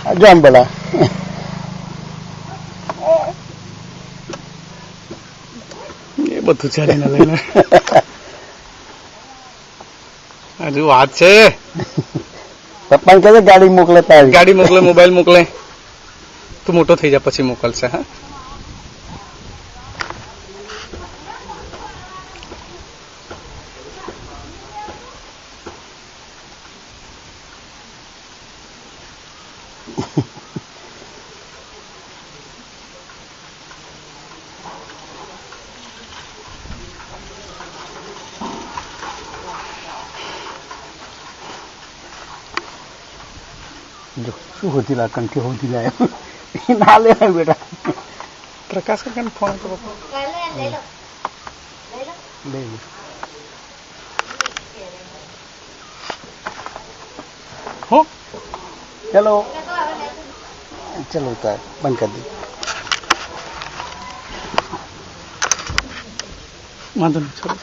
જો આમ બોલા એ બધું ચાલીને લઈને હજુ વાત છે. પપ્પાને કહે ગાડી મોકલે તારી ગાડી મોકલે, મોબાઈલ મોકલે. તું મોટો થઈ જા પછી મોકલશે. હા, જો શું હોતી લા કંઠી હોતી લાયો ના લેવાય બેટા. પ્રકાશ કાકાને ફોન કરો. લઈ લે હો, ચલો ચલો તાર બંધ કરી દે. વાંધો નહીં, ચલો.